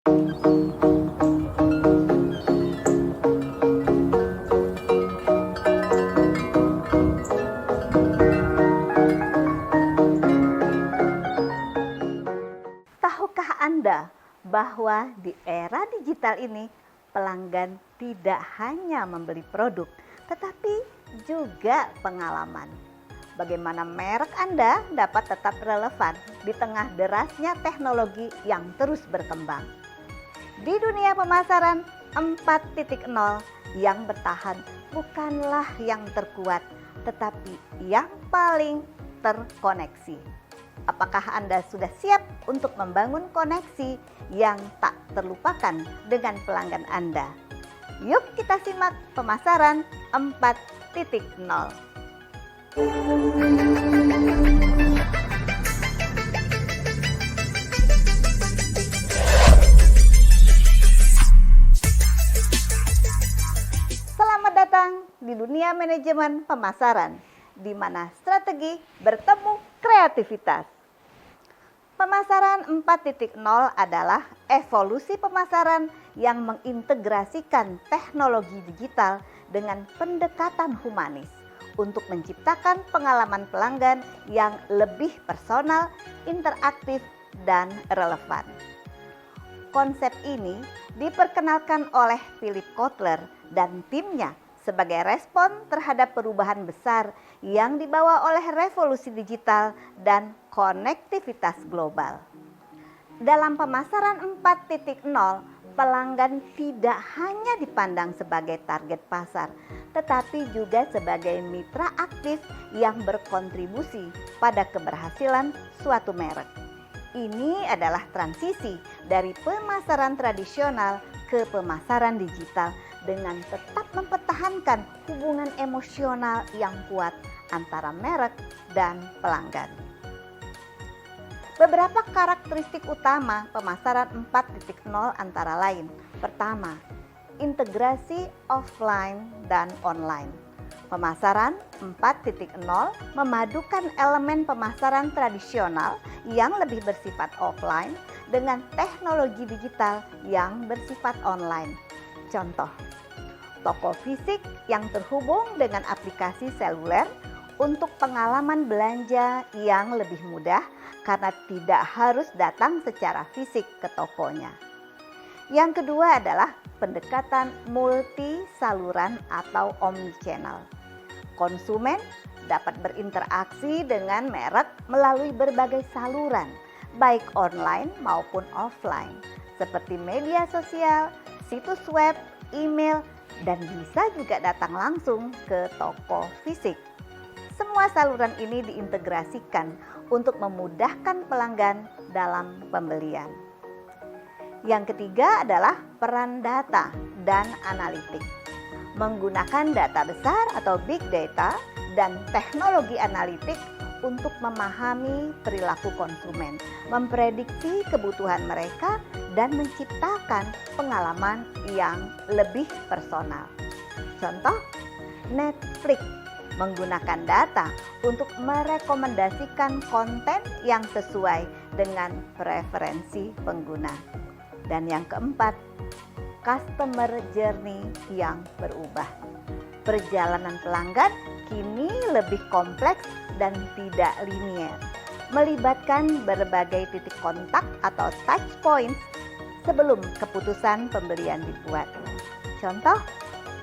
Tahukah Anda bahwa di era digital ini pelanggan tidak hanya membeli produk, tetapi juga pengalaman? Bagaimana merek Anda dapat tetap relevan di tengah derasnya teknologi yang terus berkembang? Di dunia pemasaran 4.0, yang bertahan bukanlah yang terkuat, tetapi yang paling terkoneksi. Apakah Anda sudah siap untuk membangun koneksi yang tak terlupakan dengan pelanggan Anda? Yuk kita simak pemasaran 4.0. Selamat datang di dunia manajemen pemasaran, di mana strategi bertemu kreativitas. Pemasaran 4.0 adalah evolusi pemasaran yang mengintegrasikan teknologi digital dengan pendekatan humanis untuk menciptakan pengalaman pelanggan yang lebih personal, interaktif, dan relevan. Konsep ini diperkenalkan oleh Philip Kotler dan timnya sebagai respon terhadap perubahan besar yang dibawa oleh revolusi digital dan konektivitas global. Dalam pemasaran 4.0, pelanggan tidak hanya dipandang sebagai target pasar, tetapi juga sebagai mitra aktif yang berkontribusi pada keberhasilan suatu merek. Ini adalah transisi dari pemasaran tradisional ke pemasaran digital dengan tetap mempertahankan hubungan emosional yang kuat antara merek dan pelanggan. Beberapa karakteristik utama pemasaran 4.0 antara lain. Pertama, integrasi offline dan online. Pemasaran 4.0 memadukan elemen pemasaran tradisional yang lebih bersifat offline dengan teknologi digital yang bersifat online. Contoh, toko fisik yang terhubung dengan aplikasi seluler untuk pengalaman belanja yang lebih mudah karena tidak harus datang secara fisik ke tokonya. Yang kedua adalah pendekatan multi saluran atau omnichannel. Konsumen dapat berinteraksi dengan merek melalui berbagai saluran, baik online maupun offline, seperti media sosial, situs web, email, dan bisa juga datang langsung ke toko fisik. Semua saluran ini diintegrasikan untuk memudahkan pelanggan dalam pembelian. Yang ketiga adalah peran data dan analitik. Menggunakan data besar atau big data dan teknologi analitik untuk memahami perilaku konsumen, memprediksi kebutuhan mereka, dan menciptakan pengalaman yang lebih personal. Contoh, Netflix menggunakan data untuk merekomendasikan konten yang sesuai dengan preferensi pengguna. Dan yang keempat, customer journey yang berubah. Perjalanan pelanggan kini lebih kompleks dan tidak linier, melibatkan berbagai titik kontak atau touch points sebelum keputusan pembelian dibuat. Contoh,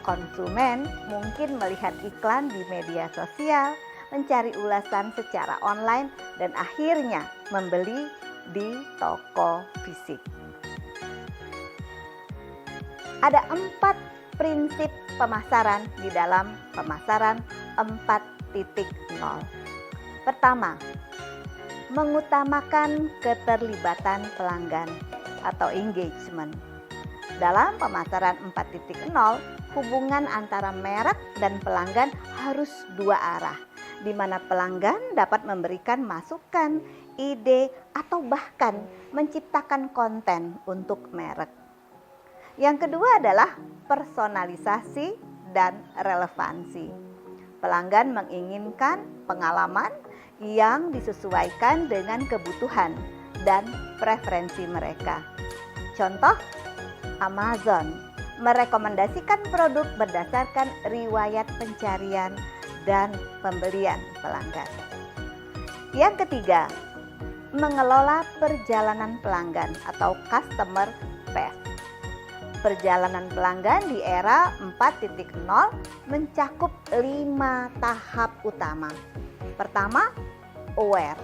konsumen mungkin melihat iklan di media sosial, mencari ulasan secara online, dan akhirnya membeli di toko fisik. Ada 4 prinsip pemasaran di dalam pemasaran 4.0. Pertama, mengutamakan keterlibatan pelanggan atau engagement. Dalam pemasaran 4.0, hubungan antara merek dan pelanggan harus dua arah, di mana pelanggan dapat memberikan masukan, ide, atau bahkan menciptakan konten untuk merek. Yang kedua adalah personalisasi dan relevansi. Pelanggan menginginkan pengalaman yang disesuaikan dengan kebutuhan dan preferensi mereka. Contoh, Amazon merekomendasikan produk berdasarkan riwayat pencarian dan pembelian pelanggan. Yang ketiga, mengelola perjalanan pelanggan atau customer path. Perjalanan pelanggan di era 4.0 mencakup 5 tahap utama. Pertama, aware.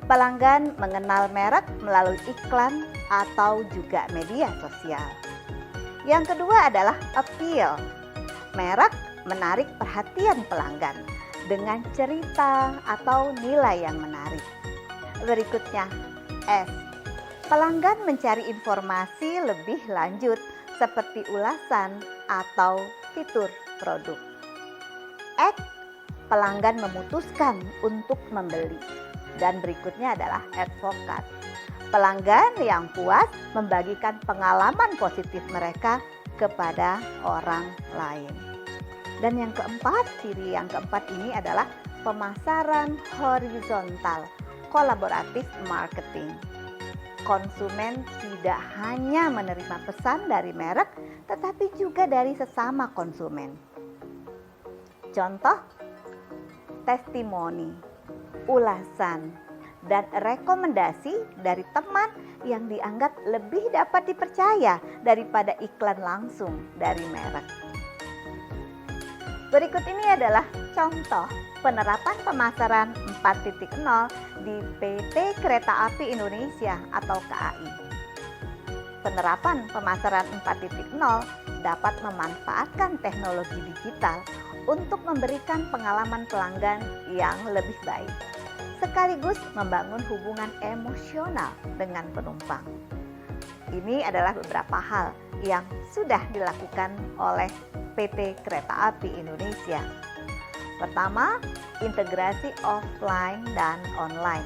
Pelanggan mengenal merek melalui iklan atau juga media sosial. Yang kedua adalah appeal. Merek menarik perhatian pelanggan dengan cerita atau nilai yang menarik. Berikutnya, S. Pelanggan mencari informasi lebih lanjut seperti ulasan atau fitur produk. X. Pelanggan memutuskan untuk membeli. Dan berikutnya adalah advocate. Pelanggan yang puas membagikan pengalaman positif mereka kepada orang lain. Dan yang keempat, ciri yang keempat ini adalah pemasaran horizontal, kolaboratif marketing. Konsumen tidak hanya menerima pesan dari merek, tetapi juga dari sesama konsumen. Contoh, testimoni, ulasan, dan rekomendasi dari teman yang dianggap lebih dapat dipercaya daripada iklan langsung dari merek. Berikut ini adalah contoh penerapan pemasaran 4.0 di PT Kereta Api Indonesia atau KAI. Penerapan pemasaran 4.0 dapat memanfaatkan teknologi digital untuk memberikan pengalaman pelanggan yang lebih baik, sekaligus membangun hubungan emosional dengan penumpang. Ini adalah beberapa hal yang sudah dilakukan oleh PT Kereta Api Indonesia. Pertama, integrasi offline dan online.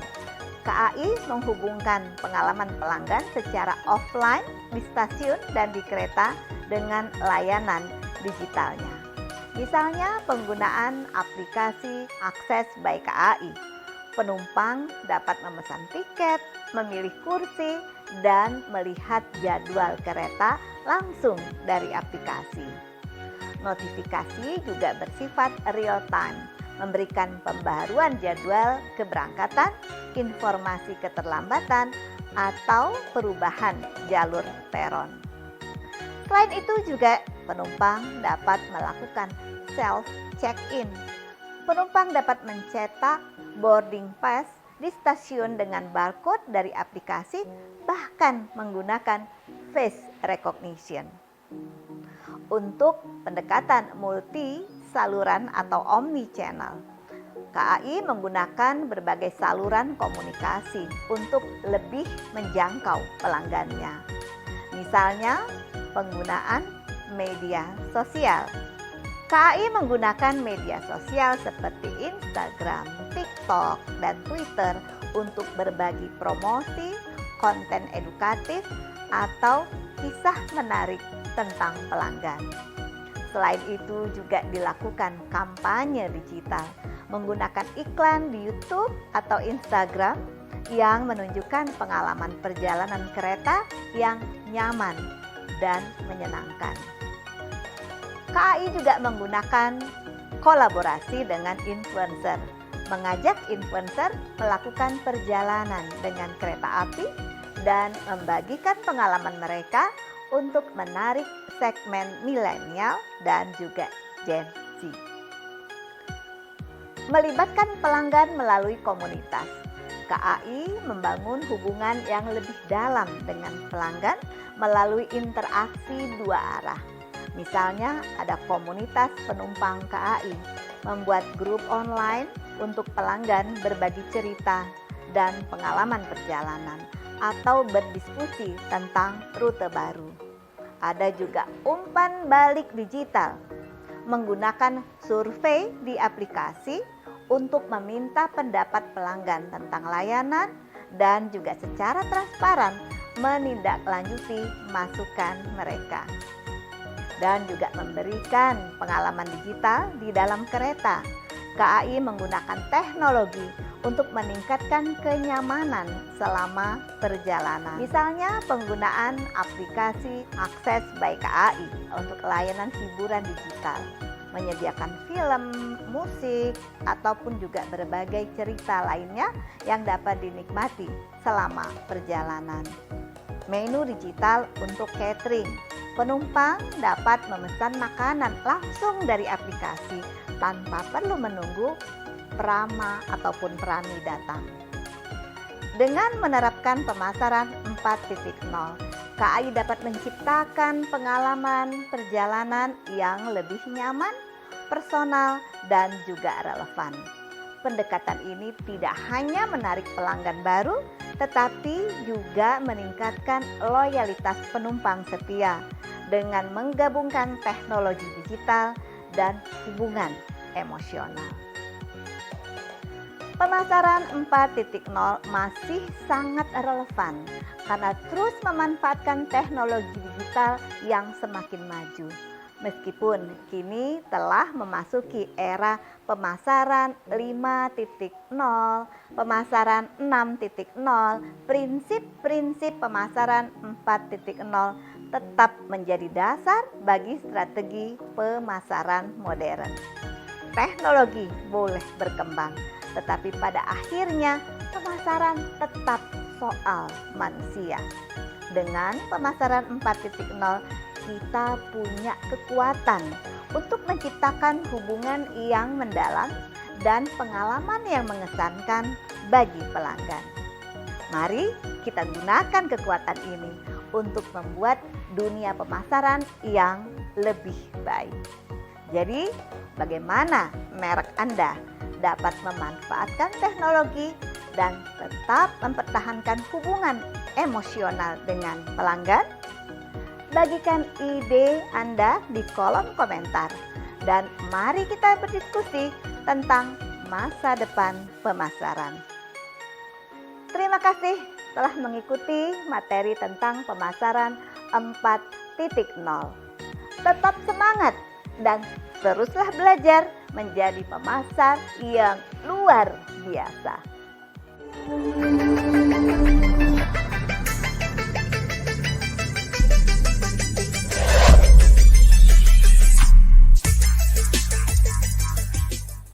KAI menghubungkan pengalaman pelanggan secara offline di stasiun dan di kereta dengan layanan digitalnya. Misalnya penggunaan aplikasi Akses by KAI. Penumpang dapat memesan tiket, memilih kursi, dan melihat jadwal kereta langsung dari aplikasi. Notifikasi juga bersifat real time, memberikan pembaruan jadwal keberangkatan, informasi keterlambatan, atau perubahan jalur peron. Selain itu juga penumpang dapat melakukan self check-in. Penumpang dapat mencetak boarding pass di stasiun dengan barcode dari aplikasi, bahkan menggunakan face recognition. Untuk pendekatan multi saluran atau omni channel, KAI menggunakan berbagai saluran komunikasi untuk lebih menjangkau pelanggannya. Misalnya penggunaan media sosial. KAI menggunakan media sosial seperti Instagram, TikTok, dan Twitter untuk berbagi promosi, konten edukatif, atau kisah menarik tentang pelanggan. Selain itu juga dilakukan kampanye digital menggunakan iklan di YouTube atau Instagram yang menunjukkan pengalaman perjalanan kereta yang nyaman dan menyenangkan. KAI juga menggunakan kolaborasi dengan influencer, mengajak influencer melakukan perjalanan dengan kereta api dan membagikan pengalaman mereka untuk menarik segmen milenial dan juga Gen Z. Melibatkan pelanggan melalui komunitas. KAI membangun hubungan yang lebih dalam dengan pelanggan melalui interaksi dua arah. Misalnya ada komunitas penumpang KAI, membuat grup online untuk pelanggan berbagi cerita dan pengalaman perjalanan atau berdiskusi tentang rute baru. Ada juga umpan balik digital, menggunakan survei di aplikasi untuk meminta pendapat pelanggan tentang layanan dan juga secara transparan menindaklanjuti masukan mereka. Dan juga memberikan pengalaman digital di dalam kereta KAI menggunakan teknologi untuk meningkatkan kenyamanan selama perjalanan. Misalnya penggunaan aplikasi Akses by KAI untuk layanan hiburan digital, menyediakan film, musik, ataupun juga berbagai cerita lainnya yang dapat dinikmati selama perjalanan. Menu digital untuk catering. Penumpang dapat memesan makanan langsung dari aplikasi tanpa perlu menunggu prama ataupun prami datang. Dengan menerapkan pemasaran 4.0, KAI dapat menciptakan pengalaman perjalanan yang lebih nyaman, personal, dan juga relevan. Pendekatan ini tidak hanya menarik pelanggan baru, tetapi juga meningkatkan loyalitas penumpang setia dengan menggabungkan teknologi digital dan hubungan emosional. Pemasaran 4.0 masih sangat relevan karena terus memanfaatkan teknologi digital yang semakin maju. Meskipun kini telah memasuki era pemasaran 5.0, pemasaran 6.0, prinsip-prinsip pemasaran 4.0 tetap menjadi dasar bagi strategi pemasaran modern. Teknologi boleh berkembang, tetapi pada akhirnya pemasaran tetap soal manusia. Dengan pemasaran 4.0, kita punya kekuatan untuk menciptakan hubungan yang mendalam dan pengalaman yang mengesankan bagi pelanggan. Mari kita gunakan kekuatan ini untuk membuat dunia pemasaran yang lebih baik. Jadi, bagaimana merek Anda dapat memanfaatkan teknologi dan tetap mempertahankan hubungan emosional dengan pelanggan? Bagikan ide Anda di kolom komentar dan mari kita berdiskusi tentang masa depan pemasaran. Terima kasih telah mengikuti materi tentang pemasaran 4.0. Tetap semangat dan teruslah belajar menjadi pemasar yang luar biasa.